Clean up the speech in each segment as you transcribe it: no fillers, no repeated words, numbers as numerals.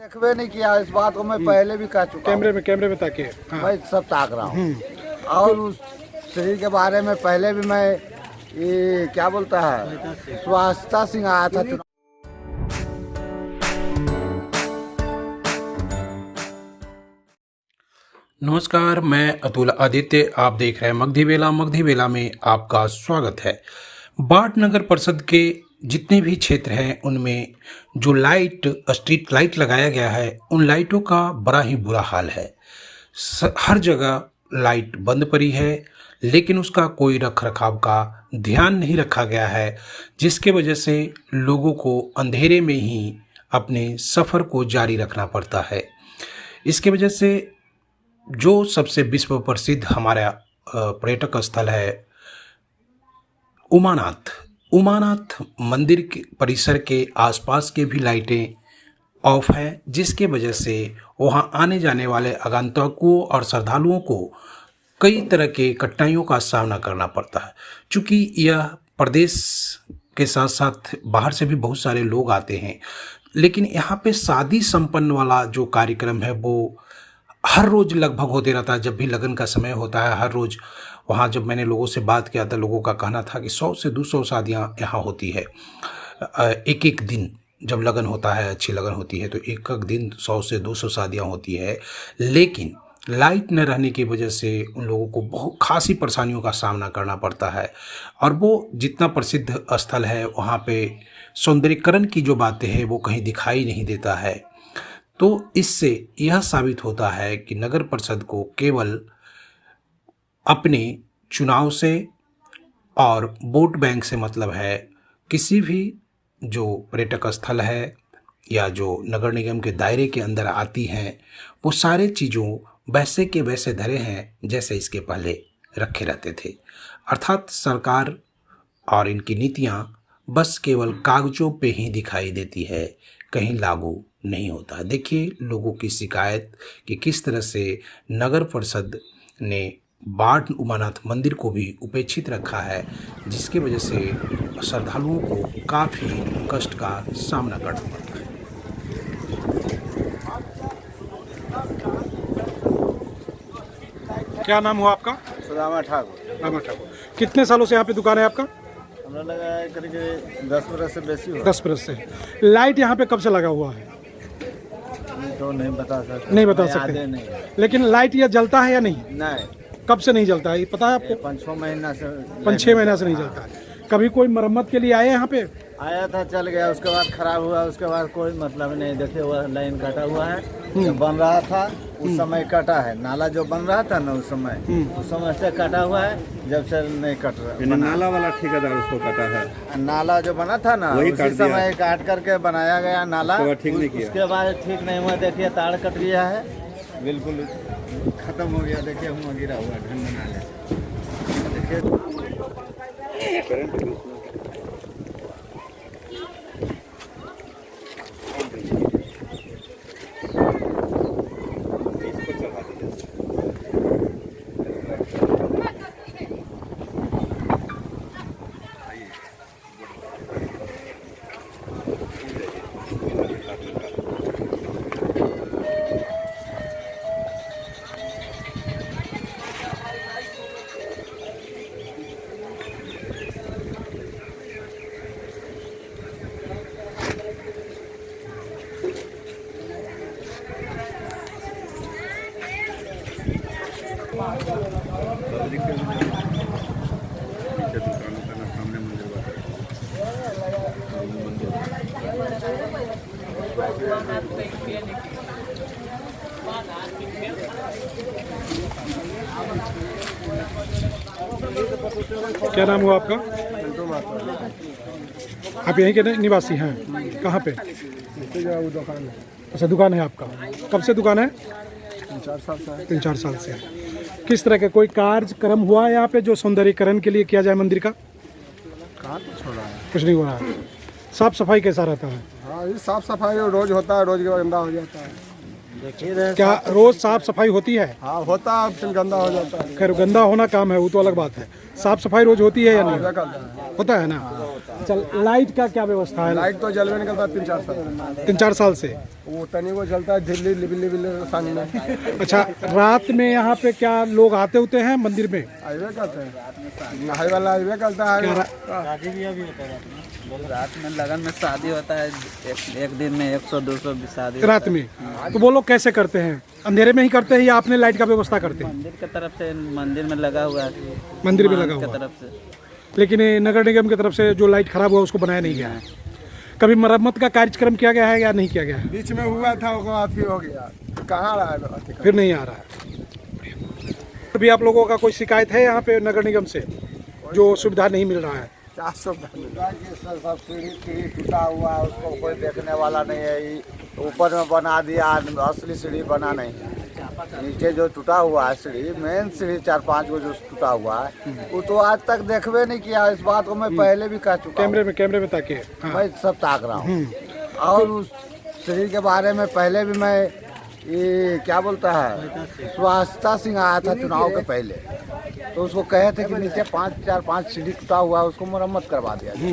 देखवे नहीं किया इस बात को, मैं पहले भी कह चुका हूँ। कैमरे में ताकिए। हाँ। मैं सब ताक रहा हूँ। और उस शरीर के बारे में पहले भी मैं ये क्या बोलता है, स्वास्थ्य सिंह आया था चुनाव। नमस्कार, मैं अतुल आदित्य, आप देख रहे हैं मगधी बेला में आपका स्वागत है। बाट नगर परिषद के जितने भी क्षेत्र हैं उनमें जो स्ट्रीट लाइट लगाया गया है, उन लाइटों का बड़ा ही बुरा हाल है। हर जगह लाइट बंद पड़ी है, लेकिन उसका कोई रख रखाव का ध्यान नहीं रखा गया है, जिसके वजह से लोगों को अंधेरे में ही अपने सफ़र को जारी रखना पड़ता है। इसके वजह से जो सबसे विश्व प्रसिद्ध हमारा पर्यटक स्थल है उमानाथ मंदिर के परिसर के आसपास के भी लाइटें ऑफ हैं, जिसके वजह से वहां आने जाने वाले आगंतुकों और श्रद्धालुओं को कई तरह के कठिनाइयों का सामना करना पड़ता है। चूँकि यह प्रदेश के साथ साथ बाहर से भी बहुत सारे लोग आते हैं, लेकिन यहाँ पे शादी संपन्न वाला जो कार्यक्रम है वो हर रोज़ लगभग होते रहता है। जब भी लगन का समय होता है, हर रोज़ वहाँ जब मैंने लोगों से बात किया था, लोगों का कहना था कि 100 से 200 शादियाँ यहाँ होती है। एक दिन जब लगन होता है, अच्छी लगन होती है, तो एक दिन 100 से 200 शादियाँ होती है। लेकिन लाइट न रहने की वजह से उन लोगों को बहुत खासी परेशानियों का सामना करना पड़ता है। और वो जितना प्रसिद्ध स्थल है वहाँ पे सौंदर्यीकरण की जो बातें हैं वो कहीं दिखाई नहीं देता है। तो इससे यह साबित होता है कि नगर परिषद को केवल अपने चुनाव से और वोट बैंक से मतलब है। किसी भी जो पर्यटक स्थल है या जो नगर निगम के दायरे के अंदर आती हैं, वो सारे चीज़ों वैसे के वैसे धरे हैं जैसे इसके पहले रखे रहते थे। अर्थात सरकार और इनकी नीतियाँ बस केवल कागज़ों पे ही दिखाई देती है, कहीं लागू नहीं होता। देखिए लोगों की शिकायत कि किस तरह से नगर परिषद ने बाट उमानाथ मंदिर को भी उपेक्षित रखा है, जिसकी वजह से श्रद्धालुओं को काफ़ी कष्ट का सामना करना पड़ता है। क्या नाम हुआ आपका? सुदामा ठाकुर। कितने सालों से यहाँ पे दुकान है आपका? हमरा लगा है करीब 10 बरस से बेसी हो। 10 बरस से। लाइट यहाँ पे कब से लगा हुआ है? तो नहीं बता सकते। नहीं बता सकते। नहीं। लेकिन लाइट ये जलता है या नहीं? नहीं, कब से नहीं जलता है ये पता है आपको? 5-6 महीना से। 5-6 महीना से नहीं जलता है। कभी कोई मरम्मत के लिए आए यहाँ पे? आया था, चल गया, उसके बाद खराब हुआ, उसके बाद कोई मतलब नहीं। देखे हुआ लाइन कटा हुआ है, जब बन रहा था उस समय कटा है। नाला जो बन रहा था ना उस समय से कटा हुआ है, जब से नहीं कट रहा। नाला वाला ठेकेदार उसको कटा है। नाला जो बना था ना उसी समय काट करके बनाया गया नाला, ठीक नहीं किया। उसके बाद ठीक नहीं हुआ। देखिए तार कट गया है, बिल्कुल खत्म हो गया। देखिए हुआ गिरा हुआ ढंग नाला। देखिए क्या नाम हुआ आपका? आप यहीं के निवासी हैं? कहाँ पे? दुकान है। अच्छा, दुकान है आपका। कब से दुकान है? 3-4 साल से। 3-4 साल से। किस तरह का कोई कार्यक्रम हुआ है यहाँ पे जो सौंदर्यीकरण के लिए किया जाए मंदिर का? कहाँ तो छोड़ा है, कुछ नहीं हो रहा है। साफ सफाई कैसा रहता है? हाँ ये साफ सफाई रोज होता है, रोज गंदा हो जाता है। देखिए क्या रोज साफ सफाई होती है? हाँ होता है, फिर गंदा हो जाता है। खैर गंदा होना काम है, वो तो अलग बात है। साफ सफाई रोज होती है या नहीं? होता है ना। चल लाइट का क्या व्यवस्था है? लाइट तो जलवे निकलता है 3-4 साल। 3-4 साल से। वो तनी वो जलता है दिल्ली लिबिल संग में। अच्छा, रात में यहाँ पे क्या लोग आते होते हैं मंदिर में? आइवे करते हैं, नहाई वाला आइवे करता है। शादी भी होता है रात में, लगन में शादी होता है, एक दिन में 100-200 शादी रात में। तो वो लोग कैसे करते हैं? अंधेरे में ही करते हैं या आपने लाइट का व्यवस्था करते हैं? मंदिर की तरफ से, मंदिर में लगा हुआ है, मंदिर में लगा हुआ की है। तरफ से। लेकिन ये नगर निगम की तरफ से जो लाइट खराब हुआ उसको बनाया नहीं गया है। कभी मरम्मत का कार्यक्रम किया गया है या नहीं किया गया है? बीच में हुआ था, उसके बाद फिर हो गया, कहाँ रहा है फिर नहीं आ रहा है। अभी आप लोगों का कोई शिकायत है यहाँ पे नगर निगम से जो सुविधा नहीं मिल रहा है? 400 सब सीढ़ी टूटा हुआ है, उसको कोई देखने वाला नहीं है। ऊपर में बना दिया, असली सीढ़ी बना नहीं है। नीचे जो टूटा हुआ है सीढ़ी, मेन सीढ़ी 4-5 को जो टूटा हुआ है, वो तो आज तक देखबे नहीं किया। इस बात को मैं पहले भी कह चुका हूं। कैमरे में ताकिए। हाँ। मैं सब ताक रहा हूँ। और उस सीढ़ी के बारे में पहले भी मैं, ये क्या बोलता है, स्वास्थ्य सिंह आया था चुनाव के पहले, तो उसको कहे थे कि नीचे 4-5 सीढ़ी टूटा हुआ है, उसको मरम्मत करवा दिया जाए।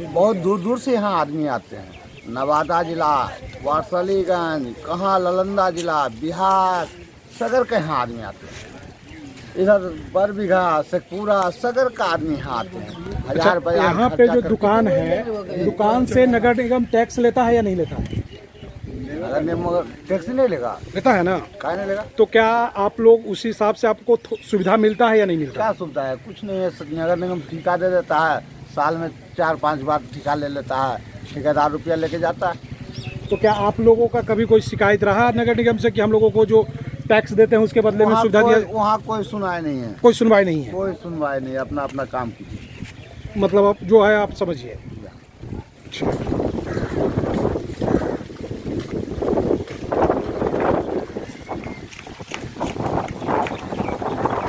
बहुत दूर दूर से यहाँ आदमी आते हैं, नवादा जिला, वारसलीगंज, कहाँ नालंदा जिला, बिहार, सगर के यहाँ आदमी आते हैं। इधर बरबीघा से पूरा सगर का आदमी यहाँ आते हैं। 1000 रुपया यहाँ पे जो दुकान है, दुकान से नगर निगम टैक्स लेता है या नहीं लेता है? टैक्सी नहीं लेगा, लेता है ना। काहे नहीं लेगा? तो क्या आप लोग उस हिसाब से आपको सुविधा मिलता है या नहीं मिलता? क्या सुविधा है? कुछ नहीं है। नगर निगम ठेका दे देता है, साल में 4-5 बार ठेका ले लेता है, ठेकेदार रुपया लेके जाता है। तो क्या आप लोगों का कभी कोई शिकायत रहा नगर निगम से कि हम लोगों को जो टैक्स देते हैं उसके बदले में सुविधा दिया? वहाँ कोई सुनाई नहीं है, कोई सुनवाई नहीं है। कोई सुनवाई नहीं, अपना अपना काम कीजिए। मतलब अब जो है आप समझिए।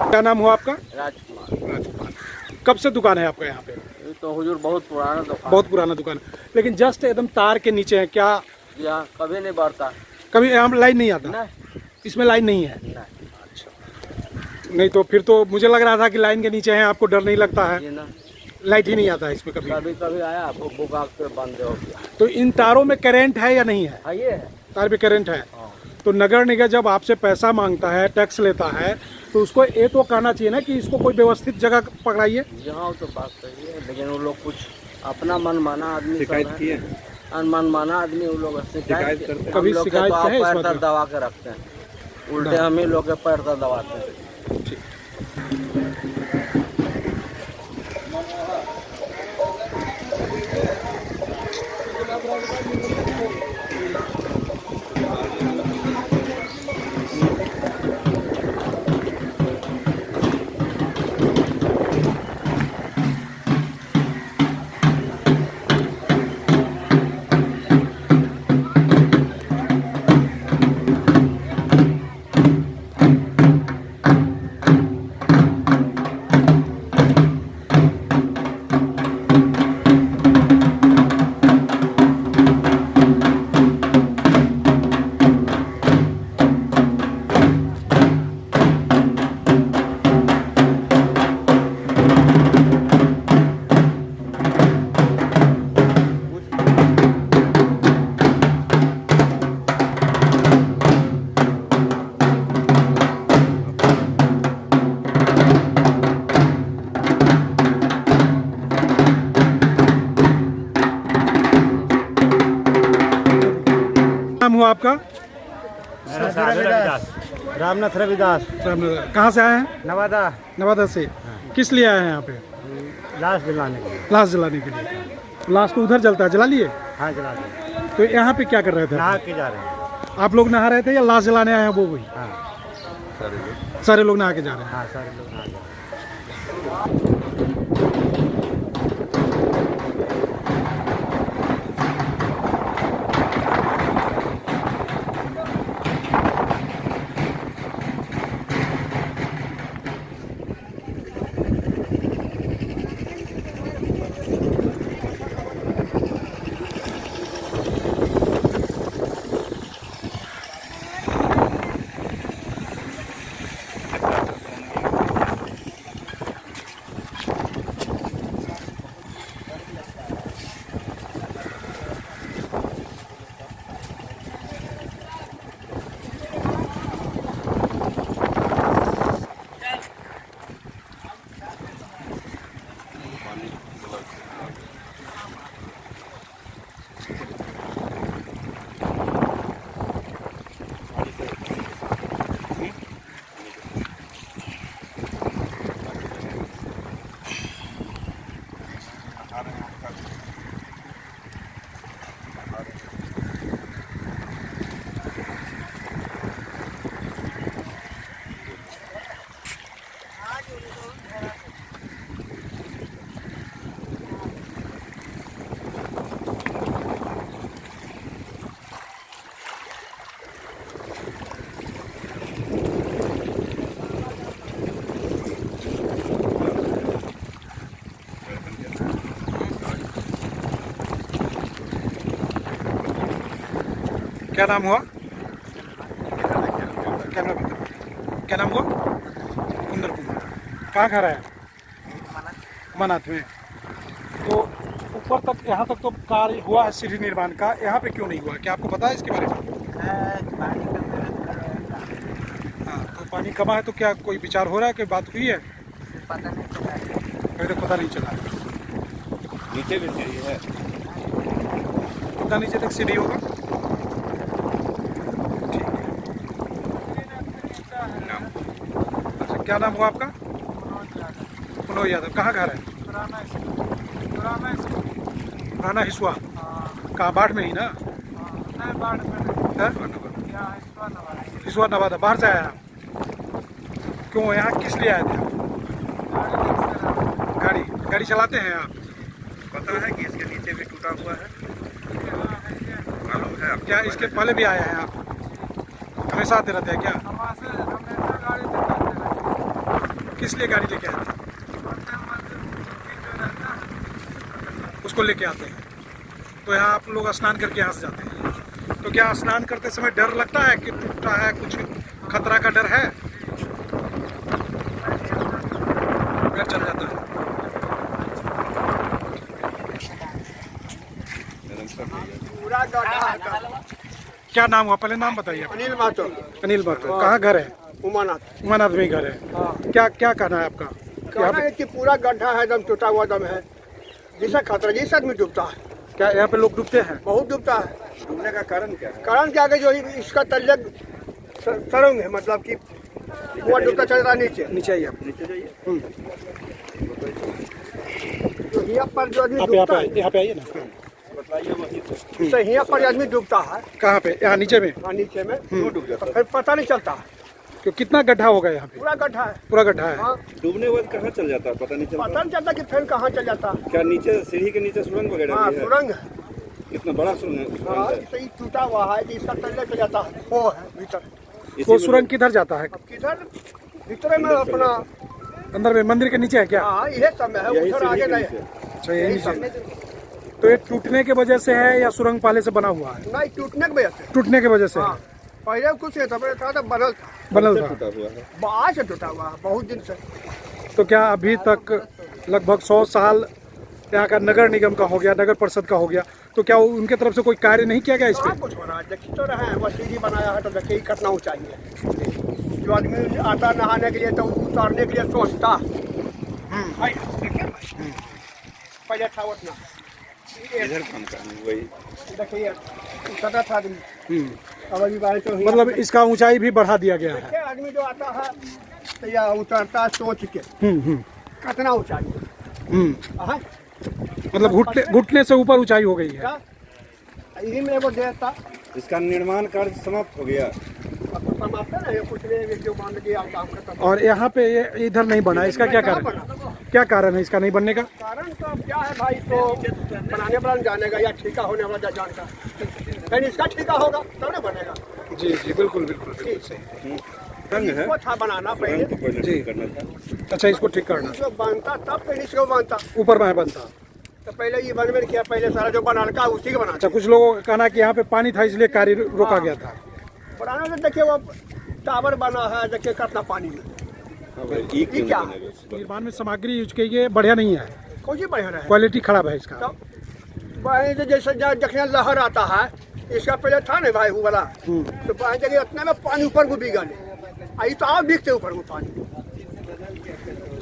क्या नाम हुआ आपका? राजकुमार। कब से दुकान है आपका यहाँ पे? तो हुजूर बहुत पुराना दुकान, बहुत पुराना दुकान, लेकिन जस्ट एकदम तार के नीचे है क्या? यहाँ कभी नहीं बढ़ता, कभी यहाँ लाइन नहीं आता? नहीं, इसमें लाइन नहीं है। नहीं। अच्छा, नहीं तो फिर तो मुझे लग रहा था कि लाइन के नीचे है, आपको डर नहीं लगता है? ये ना, लाइट ही नहीं आता है इसमें कभी? कभी कभी आया, बुका के बंद हो गया। तो इन तारों में करंट है या नहीं है? हाँ, ये है। तार पे करंट है। तो नगर निगम जब आपसे पैसा मांगता है, टैक्स लेता है, तो उसको ये तो कहना चाहिए ना कि इसको कोई व्यवस्थित जगह पकड़ाइए। यहाँ तो बात सही है, लेकिन वो लोग कुछ अपना मन माना आदमी, शिकायत की है? मन माना आदमी वो लोग शिकायत करते हैं। कभी शिकायत तो है इस पैर बात तक में? दबा के रखते हैं, उल्टे हम ही लोग के पैर तक दबाते हैं। नाम हुआ आपका? रामनाथ रविदास, कहाँ से आए हैं? नवादा। नवादा से। किस लिए आए हैं यहाँ पे? लाश दिलाने के लिए। लाश जलाने के लिए। लाश तो उधर जलता है, जला लिए? हाँ, जला दें। तो यहाँ पे क्या कर रहे थे? नहा के जा रहे हैं। आप लोग नहा रहे थे या लाश जलाने आए हैं वो वही? हाँ, सारे लोग नहा के जा रहे हैं। हाँ, सारे लोग नहा के। क्या नाम हुआ? क्या नाम हुआ? कुंदर कुमार। कहाँ घर है? मनाथ में। तो ऊपर तक यहाँ तक तो कार्य हुआ है सीढ़ी निर्माण का, यहाँ पे क्यों नहीं हुआ? क्या आपको पता है इसके बारे में? हाँ, तो पानी कमा है तो क्या कोई विचार हो रहा है कि बात हुई है? अभी तक पता नहीं चला। नीचे भी सीढ़ी है, पता नीचे तक सीढ़ी होगा। ठीक है। अच्छा, क्या नाम हुआ आपका? मनोज यादव। कहाँ घर है? पुराना हिसुआ। कहाँ, बाढ़ में ही ना? हिसुआ नवादा। बाहर से आया? क्यों, यहाँ किस लिए आए थे? गाड़ी चलाते हैं आप? पता है कि इसके नीचे भी टूटा हुआ है, मालूम है आपको? क्या इसके पहले भी आए हैं आप? हमेशा आते रहते हैं क्या? किस लिए गाड़ी लेके आए थे? उसको लेके आते हैं। तो यहाँ आप लोग स्नान करके यहाँ से जाते हैं। तो क्या स्नान करते समय डर लगता है कि टूटा है, कुछ खतरा का डर है? डर चल जाता है। क्या नाम हुआ? पहले नाम बताइए। अनिल महतो। अनिल महतो। कहाँ घर है? उमानाथ। उमानाथ में घर है। क्या क्या कहना है आपका? कहना है कि पूरा गड्ढा है, एकदम टूटा हुआ दम है, जिसका खतरा जिस आदमी डूबता है। क्या यहाँ पे लोग डूबते हैं? बहुत डूबता है। डूबने का कारण क्या है? कारण क्या है, जो इसका तल्ले सरंग है, मतलब कि वो डूबता चल रहा है नीचे। नीचे आइए आप। नीचे जाइए। तो यहाँ पर जो आदमी आप डूबता है, यहाँ पे आइए ना। बताइए वहीं से तो यहाँ पर आदमी डूबता है। कहाँ पे? यहाँ नीचे में? हाँ, नीचे में। क्यों डूब जाता है? फिर पता नहीं चलता है, क्यों, कितना गड्ढा होगा यहाँ पे? पूरा गड्ढा है। पूरा गड्ढा है। हाँ, डूबने के बाद कहाँ चल जाता है पता नहीं चलता? पता नहीं चलता कि फिर कहाँ चल जाता है। क्या नीचे सीढ़ी के नीचे सुरंग वगैरह हाँ, भी है? सुरंग है। कितना बड़ा सुरंग है? हाँ, तो ये टूटा हुआ है, जिसका तल्ले चल जाता है वो है भीतर। वो सुरंग किधर जाता है? किधर भीतर में अपना, अंदर में मंदिर के नीचे है क्या? हाँ, यही सब है, यही उधर आगे सीढ़ी के नहीं नीचे। है। अच्छा, यही यही नीचे। सब है। तो ये टूटने के वजह से है या सुरंग पहले से बना हुआ है? नहीं, टूटने की वजह से। टूटने की वजह से है। हाँ, पहले कुछ नहीं था, पहले था तो बनल था, बनल था। टूटा हुआ है। आज से टूटा हुआ है, बहुत दिन से। तो क्या अभी तक लगभग 100 साल यहाँ का नगर निगम का हो गया, नगर परिषद का हो गया, तो क्या उनके तरफ से कोई कार्य नहीं किया गया इस कहाँ पे? कुछ हो रहा है, देखिए तो रहे हैं, वो सीढ़ी बनाया है तो देखिए करना हो चाहिए। जो आदमी आता नहाने के लिए तो उतारने के लिए सोचता। भाई, देखिए भाई, पहले था उतना, इधर काम करनी वही। देखिए उतरता था आदमी। अब अभी बाहर तो मतलब इसका ऊंचाई भी बढ़ा दिया गया है। देखिए आदमी जो आता है तो या उतरता है सोच के कितना ऊंचाई है। हाँ, मतलब घुटने से ऊपर ऊंचाई हो गई है। क्या यही में वो देता इसका निर्माण कार्य समाप्त हो गया। समाप्त है ना, ये कुछ नहीं, जो मान के काम करता था। और यहाँ पे ये इधर नहीं बना, इसका क्या कारण? क्या कारण है इसका नहीं बनने का? कारण तो अब क्या है भाई, तो बनाने जानेगा या ठेका होने वाला जानता, लेकिन इसका ठेका होगा तब ना बनेगा। जी जी, बिल्कुल बिल्कुल बिल्कुल सही। तंग है, वो था बनाना पहले, सुरंग को पहले जी। ठीक करना था। अच्छा, इसको ठीक करना, जो बनता तब पहले इसको बनता, ऊपर में बनता। तो पहले ये बनवे किया, पहले सारा जो बना का उसी का बना। अच्छा, कुछ लोगों का कहना है कि यहाँ पे पानी था इसलिए कार्य रोका गया था। बनाने से देखिए वो टावर बना है, देखिए कितना पानी में। हाँ भाई, ईंट क्यों क्या? नहीं बनेगा? निर्माण में सामग्री यूज की गई बढ़िया नहीं है, कौन सी बढ़िया रहे। क्वालिटी खराब है इसका। तब वहीं से जैसे जहाँ देखने लहर आता है, इसका पहले था ना भाई वो वाला, तो वहीं जगह इतना में पानी ऊपर को बिगा ले, आई तो आप दिखते ऊपर को पानी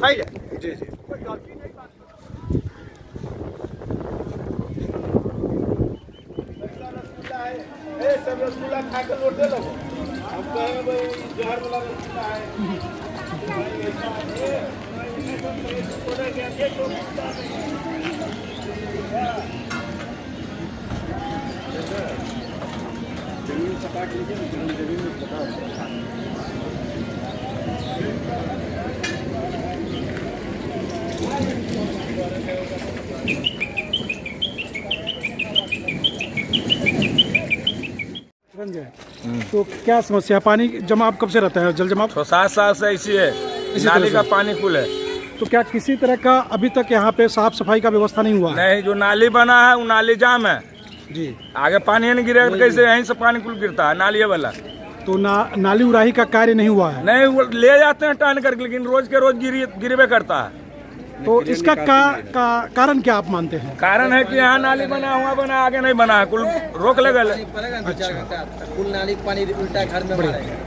है। जी जी। कोई गलती नहीं बात। सब रसगुल्ला खा के लौट दे लो। हम कहे भाई जहर वाला रसगुल्ला है। जमीन सटा के लीजिए ना, जमीन में सटा है। तो क्या समस्या, पानी जमाव कब से रहता है? जल जमाव 6-7 साल से ऐसी है, नाली तरह का से? पानी फुल है। तो क्या किसी तरह का अभी तक यहाँ पे साफ सफाई का व्यवस्था नहीं हुआ है? नहीं, जो नाली बना है वो नाली जाम है, जी। आगे पानी ही नहीं गिरेगा तो कैसे यहीं से पानी कुल गिरता है नाली वाला। तो नाली उड़ाही का कार्य नहीं हुआ है। नहीं वो ले जाते हैं टान करके, लेकिन रोज के रोज गिरबे करता है। तो इसका कारण क्या आप मानते हैं? कारण है कि यहाँ नाली बना हुआ बना, आगे नहीं बना है, कुल रोक ले गए। कुल नाली पानी उल्टा घर में मारेगा।